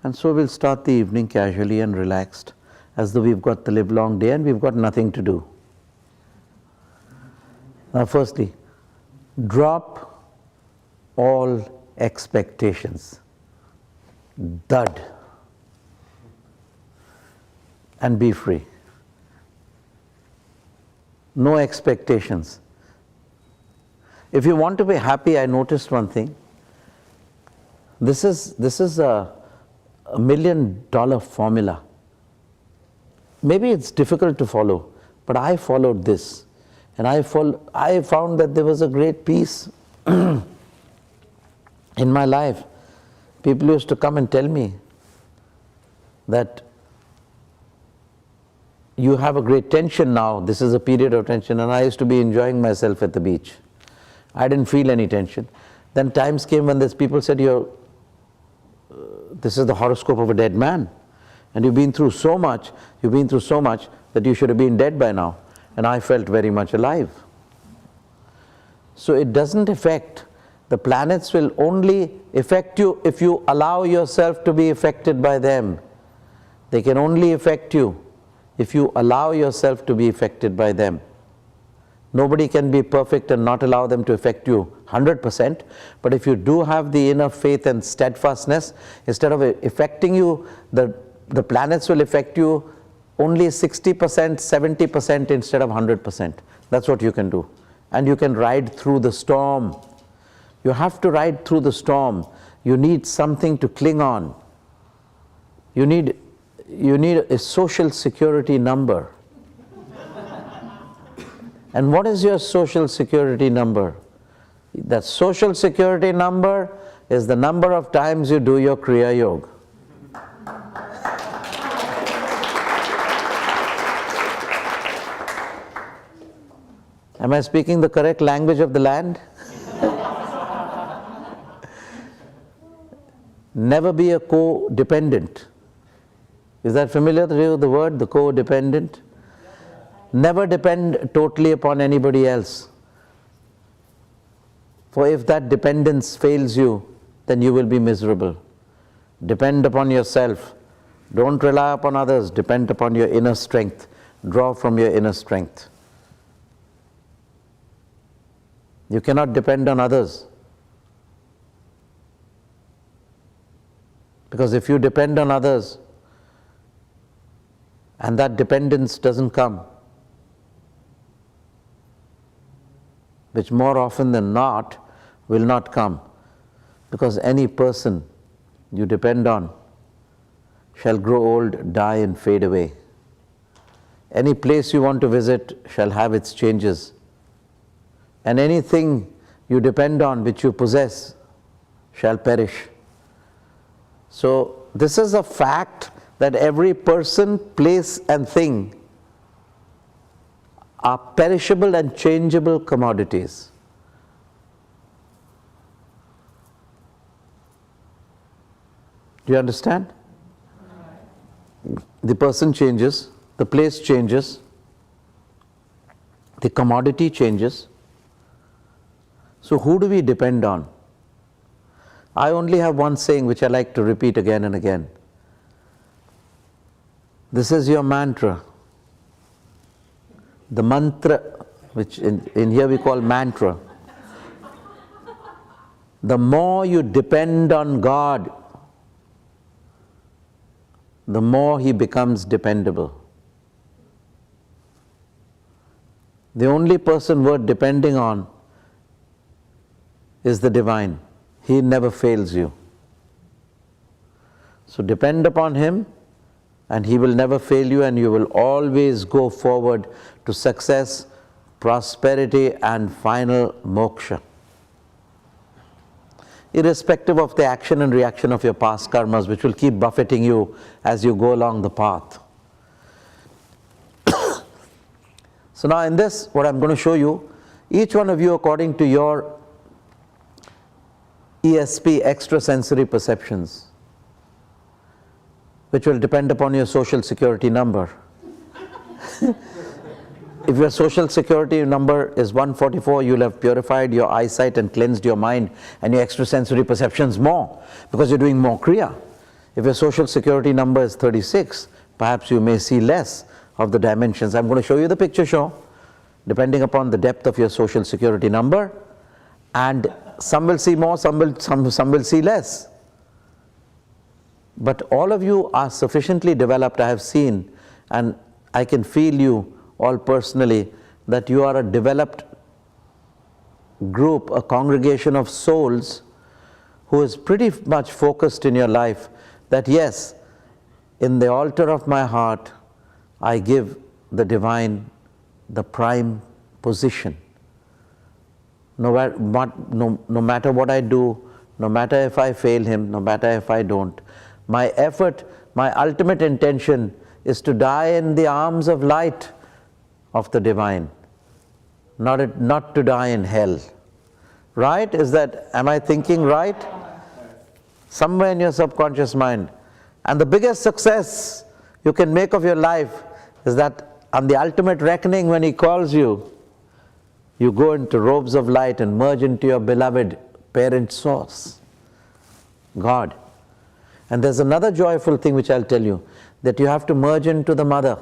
And so we'll start the evening casually and relaxed, as though we've got the livelong day and we've got nothing to do. Now firstly, drop all expectations. Dud. And be free. No expectations. If you want to be happy, I noticed one thing. This is a $1 million formula. Maybe it's difficult to follow, but I followed this. And I found that there was a great peace in my life. People used to come and tell me that you have a great tension now, this is a period of tension, and I used to be enjoying myself at the beach. I didn't feel any tension. Then times came when these people said, this is the horoscope of a dead man, and you've been through so much that you should have been dead by now. And I felt very much alive. So it doesn't affect, the planets will only affect you if you allow yourself to be affected by them. They can only affect you if you allow yourself to be affected by them. Nobody can be perfect and not allow them to affect you 100%, but if you do have the inner faith and steadfastness, instead of affecting you, the planets will affect you only 60%, 70% instead of 100%. That's what you can do. And you can ride through the storm. You have to ride through the storm. You need something to cling on. You need a social security number. And what is your social security number? That social security number is the number of times you do your Kriya Yoga. Am I speaking the correct language of the land? Never be a co-dependent. Is that familiar to you, the word, the co-dependent? Never depend totally upon anybody else. For if that dependence fails you, then you will be miserable. Depend upon yourself. Don't rely upon others. Depend upon your inner strength. Draw from your inner strength. You cannot depend on others. Because if you depend on others, and that dependence doesn't come, which more often than not will not come, because any person you depend on shall grow old, die and fade away. Any place you want to visit shall have its changes. And anything you depend on which you possess shall perish. So this is a fact that every person, place and thing are perishable and changeable commodities. Do you understand? The person changes, the place changes, the commodity changes. So who do we depend on? I only have one saying which I like to repeat again and again. This is your mantra. The mantra, which in here we call mantra. The more you depend on God, the more He becomes dependable. The only person worth depending on is the divine. He never fails you. So depend upon Him and He will never fail you, and you will always go forward to success, prosperity and final moksha. Irrespective of the action and reaction of your past karmas, which will keep buffeting you as you go along the path. So now in this, what I'm going to show you, each one of you according to your ESP, extrasensory perceptions, which will depend upon your social security number. If your social security number is 144, you'll have purified your eyesight and cleansed your mind and your extrasensory perceptions more, because you're doing more Kriya. If your social security number is 36, perhaps you may see less of the dimensions. I'm going to show you the picture show, depending upon the depth of your social security number, and some will see more, some will see less. But all of you are sufficiently developed, I have seen, and I can feel you all personally, that you are a developed group, a congregation of souls who is pretty much focused in your life that yes, in the altar of my heart, I give the divine the prime position. No matter what I do, no matter if I fail him, no matter if I don't, my effort, my ultimate intention is to die in the arms of light of the divine, not to die in hell. Right? Am I thinking right? Somewhere in your subconscious mind. And the biggest success you can make of your life is that on the ultimate reckoning, when he calls you, you go into robes of light and merge into your beloved parent source, God. And there's another joyful thing which I'll tell you, that you have to merge into the mother,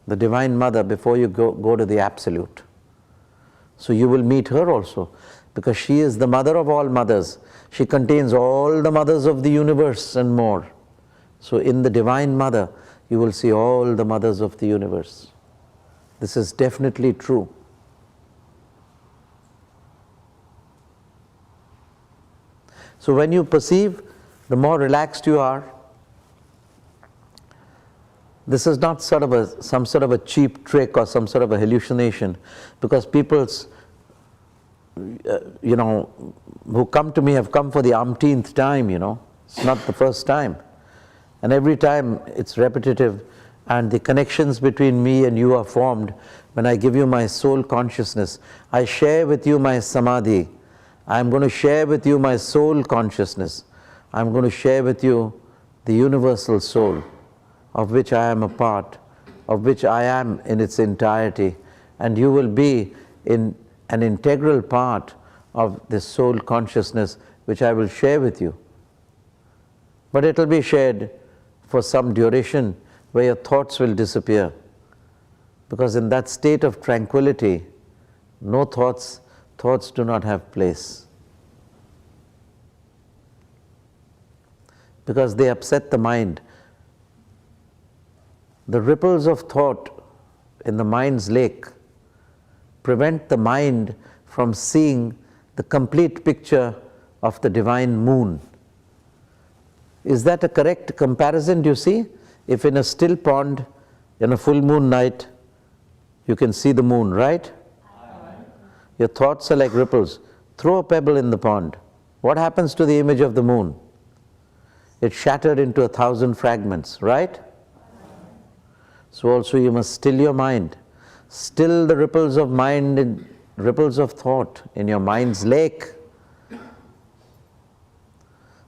the divine mother, before you go to the absolute. So you will meet her also, because she is the mother of all mothers. She contains all the mothers of the universe and more. So in the divine mother, you will see all the mothers of the universe. This is definitely true. So when you perceive, the more relaxed you are. This is not some sort of a cheap trick or some sort of a hallucination, because people's who come to me have come for the umpteenth time, It's not the first time. And every time it's repetitive, and the connections between me and you are formed when I give you my soul consciousness. I share with you my samadhi. I'm going to share with you my soul consciousness. I'm going to share with you the universal soul, of which I am a part, of which I am in its entirety, and you will be in an integral part of this soul consciousness which I will share with you. But it will be shared for some duration where your thoughts will disappear, because in that state of tranquility, no thoughts do not have place, because they upset the mind. The ripples of thought in the mind's lake prevent the mind from seeing the complete picture of the divine moon. Is that a correct comparison, do you see? If in a still pond, in a full moon night, you can see the moon, right? Your thoughts are like ripples. Throw a pebble in the pond. What happens to the image of the moon? It's shattered into 1,000 fragments, right? So also you must still your mind. Still the ripples of mind and ripples of thought in your mind's lake.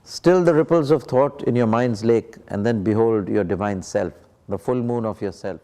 Still the ripples of thought in your mind's lake, and then behold your divine self, the full moon of yourself.